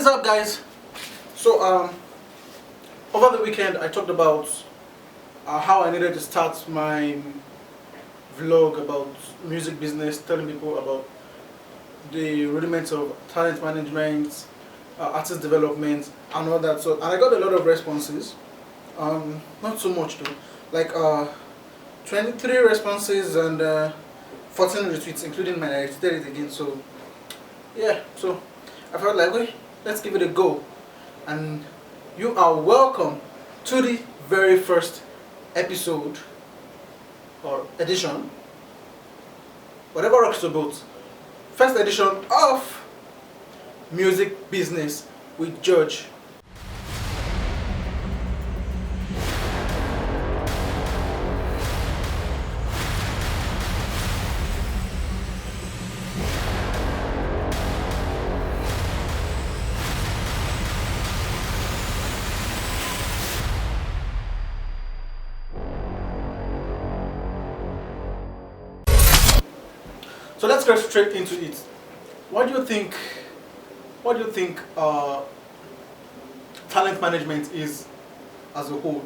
is up, guys? So over the weekend I talked about how I needed to start my vlog about music business, telling people about the rudiments of talent management, artist development, and all that. So, and I got a lot of responses. Not so much though, like 23 responses and 14 retweets, including my I retweeted it again. So yeah, so I felt like, wait, let's give it a go. And you are welcome to the very first episode or edition, whatever rocks your boat, first edition of Music Business with George. So let's get straight into it. What do you think? What do you think talent management is as a whole?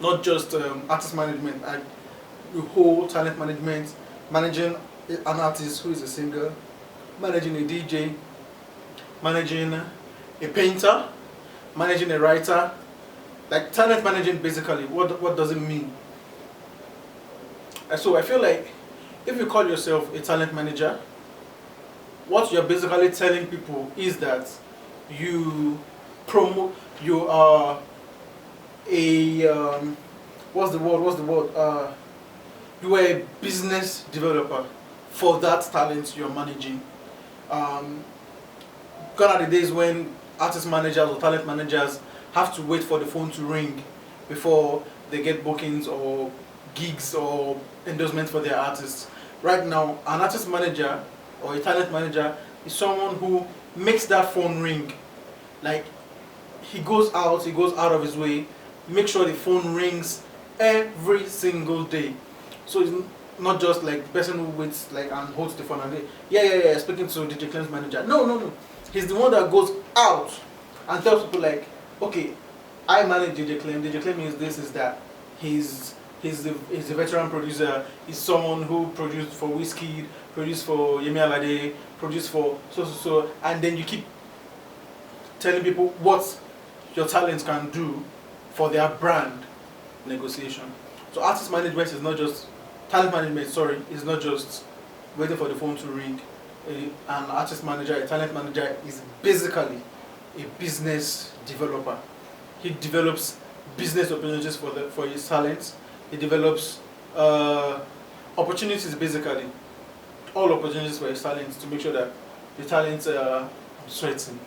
Not just artist management. The whole talent management, managing an artist who is a singer, managing a DJ, managing a painter, managing a writer. Like talent management, basically, what does it mean? So I feel like if you call yourself a talent manager, what you're basically telling people is that you are a what's the word? You are a business developer for that talent you're managing. Gone are the days when artist managers or talent managers have to wait for the phone to ring before they get bookings or gigs or endorsements for their artists. Right now, an artist manager or a talent manager is someone who makes that phone ring. Like, he goes out of his way, make sure the phone rings every single day. So it's not just like the person who waits like and holds the phone and yeah, speaking to DJ Clem's manager. No. He's the one that goes out and tells people like, okay, I manage DJ Clem. DJ Clem is this, is that. He's a veteran producer. He's someone who produced for Wizkid, produced for Yemi Alade, produced for so, and then you keep telling people what your talents can do for their brand negotiation. So artist management is not just talent management. Sorry, is not just waiting for the phone to ring. An artist manager, a talent manager is basically a business developer. He develops business opportunities for his talents. He develops opportunities, basically all opportunities for his talents, to make sure that the talents I'm sweating.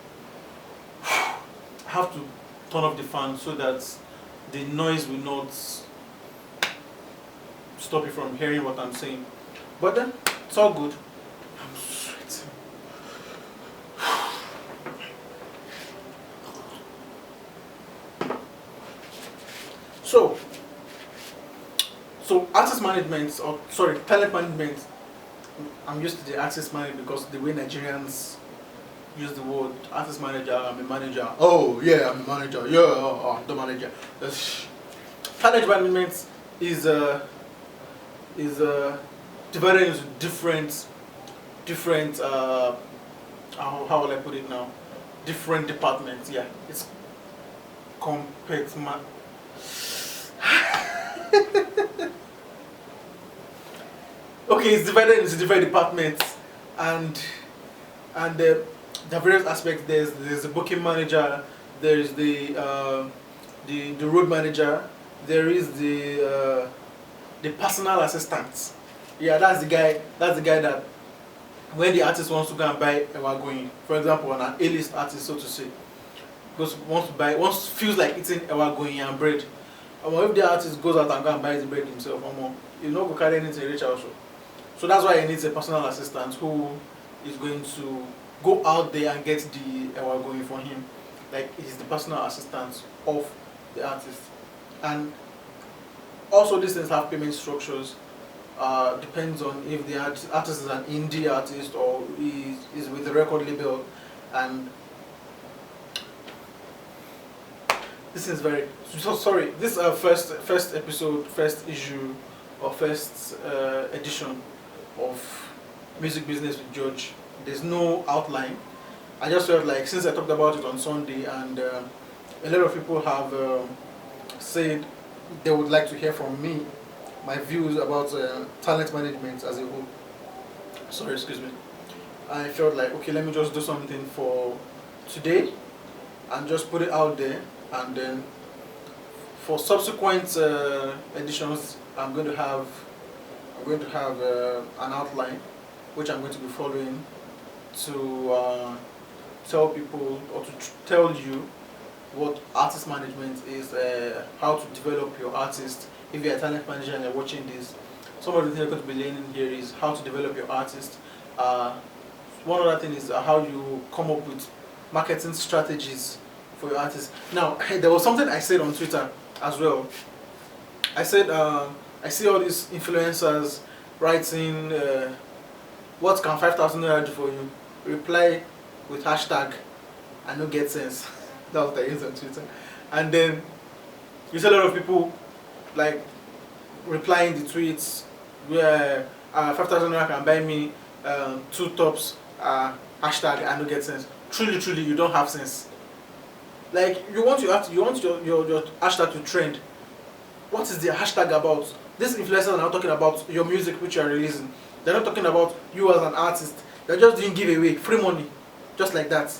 I have to turn off the fan so that the noise will not stop you from hearing what I'm saying. But then it's all good. I'm sweating. So artist management, or sorry, talent management, I'm used to the artist management because the way Nigerians use the word artist manager, I'm a manager. Oh yeah, I'm a manager. Yeah, I'm the manager. Talent management is divided into different how will I put it now? Different departments. Yeah, it's complex. Okay, it's divided into different departments, and the various aspects. There's the booking manager, there's the road manager, there is the personal assistant. Yeah, that's the guy that when the artist wants to go and buy Ewa Goyin, for example, an A-list artist, so to say, feels like eating Ewa Goyin and bread. If the artist goes out and go and buys the bread himself, he's not going to carry anything rich also. So that's why he needs a personal assistant who is going to go out there and get the Ewa Goyin for him. Like, he's the personal assistant of the artist. And also these things have payment structures. Depends on if the artist is an indie artist or is with a record label, and This is very so sorry. This first episode, first issue, or first edition of Music Business with George. There's no outline. I just felt like since I talked about it on Sunday, and a lot of people have said they would like to hear from me my views about talent management as a whole. Sorry, excuse me. I felt like okay, let me just do something for today and just put it out there, and then for subsequent editions, I'm going to have an outline which I'm going to be following to tell people or to tell you what artist management is, how to develop your artist. If you're a talent manager and you're watching this, some of the things you're going to be learning here is how to develop your artist. One other thing is how you come up with marketing strategies for your artist. Now, there was something I said on Twitter as well. I said I see all these influencers writing, "What can 5,000 naira do for you?" Reply with hashtag "I no get sense." That was what I used on Twitter, and then you see a lot of people like replying the tweets where 5,000 naira can buy me two tops. Hashtag "I no get sense." Truly, truly, you don't have sense. Like you want your hashtag to trend. What is the hashtag about? These influencers are not talking about your music which you are releasing. They're not talking about you as an artist. They're just doing giveaway, free money, just like that.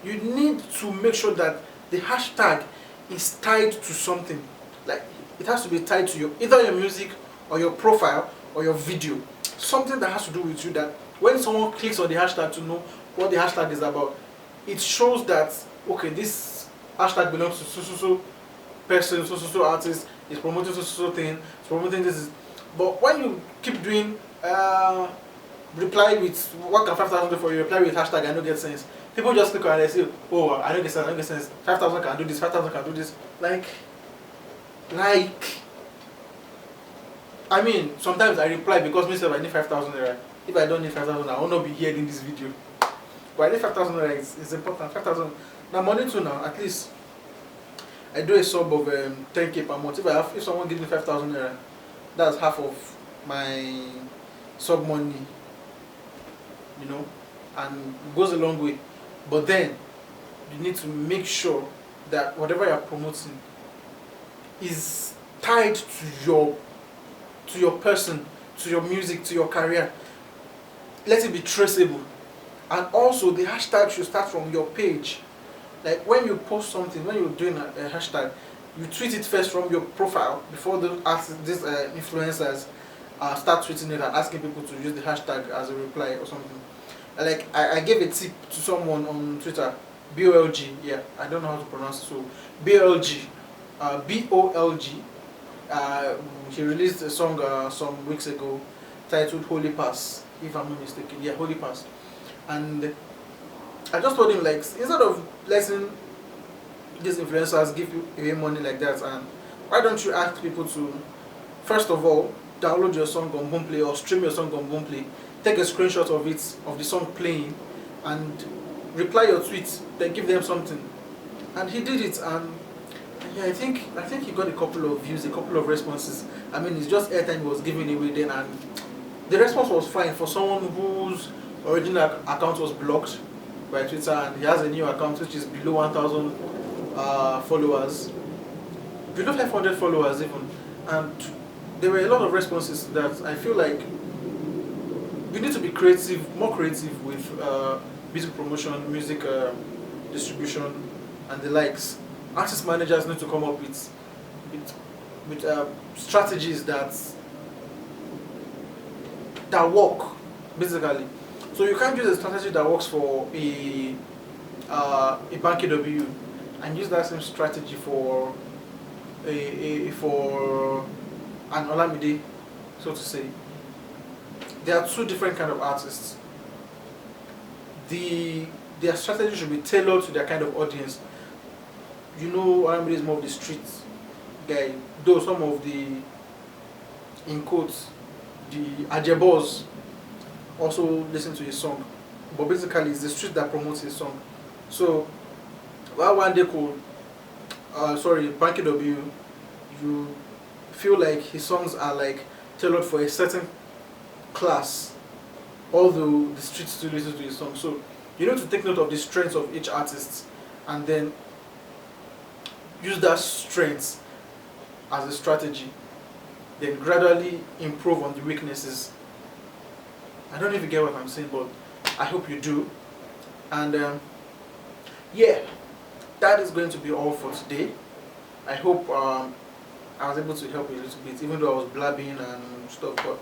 You need to make sure that the hashtag is tied to something. Like it has to be tied to either your music or your profile or your video. Something that has to do with you, that when someone clicks on the hashtag to know what the hashtag is about, it shows that okay, this hashtag belongs to so person, so artist, is promoting so thing, is promoting this. But when you keep doing reply with what can 5,000 do for you, reply with hashtag "I no get sense," people just click on it and say, "Oh, I don't get sense, I don't get sense. 5,000 can do this, 5,000 can do this." Like, I mean, sometimes I reply because myself I need 5,000 naira. If I don't need 5,000, I will not be here in this video. But I need 5,000 naira. It's important. 5,000. Now money too. Now at least I do a sub of 10k per month. If someone gives me 5,000 naira, that's half of my sub money. You know, and it goes a long way. But then you need to make sure that whatever you're promoting is tied to your person, to your music, to your career. Let it be traceable. And also the hashtag should start from your page. Like when you post something, when you're doing a hashtag, you tweet it first from your profile before these influencers start tweeting it and asking people to use the hashtag as a reply or something. Like I gave a tip to someone on Twitter, BOLG, yeah, I don't know how to pronounce it, so BOLG, BOLG. He released a song some weeks ago titled Holy Pass, if I'm not mistaken. Yeah, Holy Pass. And I just told him, like, instead of letting these influencers give you away money like that, and why don't you ask people to, first of all, download your song on Boomplay or stream your song on Boomplay, take a screenshot of it, of the song playing, and reply your tweet, then give them something. And he did it, and yeah, I think he got a couple of views, a couple of responses. I mean, it's just airtime he was giving away then, and the response was fine for someone whose original account was blocked by Twitter, and he has a new account which is below 1,000 followers, below 500 followers even, and there were a lot of responses that I feel like you need to be creative, more creative with music promotion, music distribution, and the likes. Artist managers need to come up with strategies that work, basically. So you can't use a strategy that works for a Banky W and use that same strategy for for an Olamide, so to say. There are two different kind of artists. Their strategy should be tailored to their kind of audience. You know, Olamide is more of the street guy, though some of the, in quotes, the Ajebos also listen to his song, but basically it's the street that promotes his song. So while one day could sorry, Banky W, you feel like his songs are like tailored for a certain class, although the streets still listen to his songs. So you need to take note of the strengths of each artist and then use that strength as a strategy. Then gradually improve on the weaknesses. I don't know if you get what I'm saying, but I hope you do. And yeah, that is going to be all for today. I hope I was able to help you a little bit, even though I was blabbing and stuff. But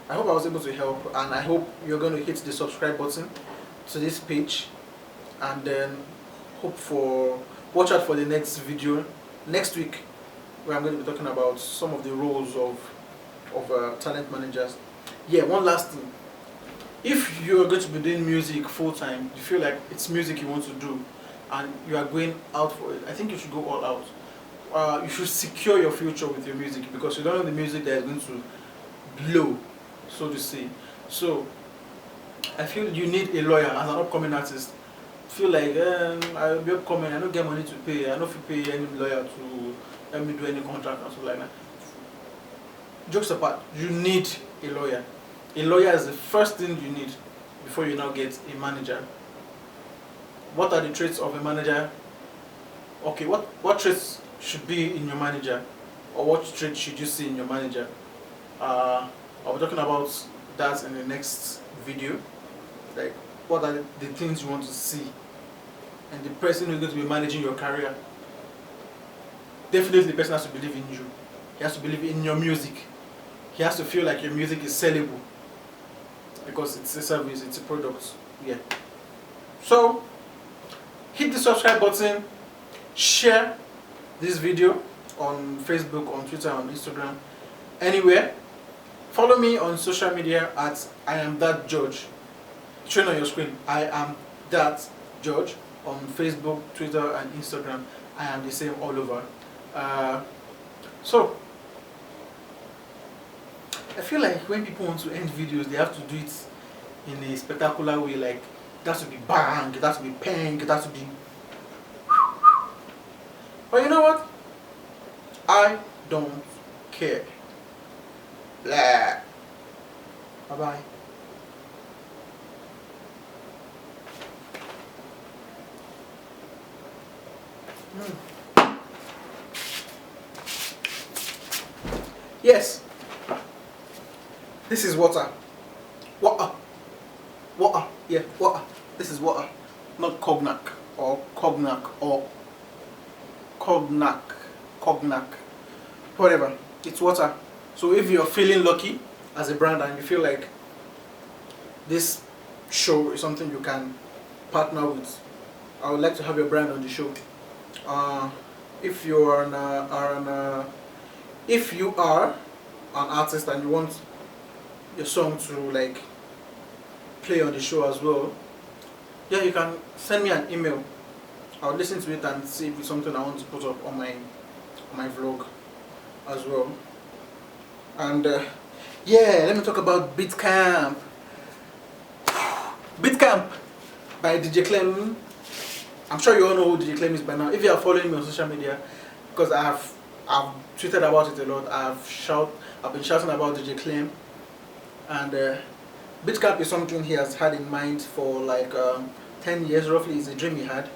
I hope I was able to help, and I hope you're going to hit the subscribe button to this page, and then watch out for the next video next week, where I'm going to be talking about some of the roles of talent managers. Yeah, one last thing. If you're going to be doing music full time, you feel like it's music you want to do, and you are going out for it, I think you should go all out. You should secure your future with your music, because you don't know the music that is going to blow, so to say. So I feel you need a lawyer as an upcoming artist. Feel like I'll be upcoming, I don't get money to pay, I don't pay any lawyer to let me do any contract or something like that. Jokes apart, you need a lawyer. A lawyer is the first thing you need before you now get a manager. What are the traits of a manager? Okay, what traits should be in your manager, or what traits should you see in your manager? I'll be talking about that in the next video. Like, what are the things you want to see, and the person who's going to be managing your career. Definitely, the person has to believe in you. He has to believe in your music. He has to feel like your music is sellable, because it's a service, it's a product. Yeah. So hit the subscribe button, share this video on Facebook, on Twitter, on Instagram, anywhere. Follow me on social media at I am that George. Train on your screen. I am that George on Facebook, Twitter, and Instagram. I am the same all over. So I feel like when people want to end videos, they have to do it in a spectacular way. Like, it has to be bang, it has to be pang, it has to be. But you know what? I don't care. Blah. Bye bye. Yes. This is water. Water. Water. Yeah, water. This is water. Not cognac or cognac or cognac. Cognac. Whatever. It's water. So if you're feeling lucky as a brand and you feel like this show is something you can partner with, I would like to have your brand on the show. If you are an artist and you want your song to like play on the show as well, yeah, you can send me an email. I'll listen to it and see if it's something I want to put up on my vlog as well. And yeah, let me talk about Beatcamp. Beatcamp by DJ Clem. I'm sure you all know who DJ Clem is by now. If you are following me on social media, because I've tweeted about it a lot. I've been shouting about DJ Clem, and Beatcamp is something he has had in mind for like 10 years roughly. It's a dream he had.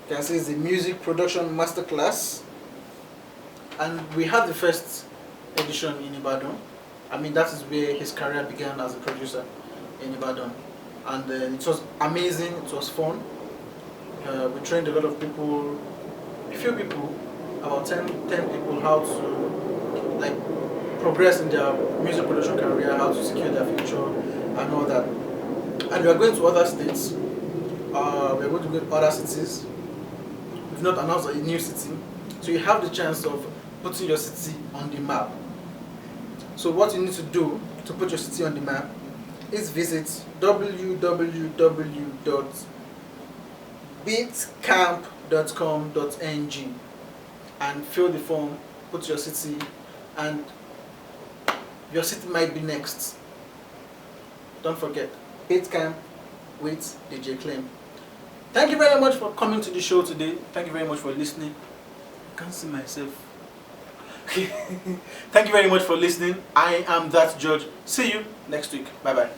You can see it's a music production masterclass, and we had the first edition in Ibadan. I mean, that is where his career began as a producer in Ibadan, and it was amazing. It was fun. We trained a lot of people, a few people, about 10 people, how to like progress in their music production career, how to secure their future, and all that. And we are going to other states. We are going to go to other cities. We've not announced a new city, so you have the chance of putting your city on the map. So what you need to do to put your city on the map is visit www.beatcamp.com.ng and fill the form, put your city, and your city might be next. Don't forget, Beatcamp with DJ Clem. Thank you very much for coming to the show today. Thank you very much for listening. can't see myself. Okay. Thank you very much for listening. I am that George. See you next week. Bye bye.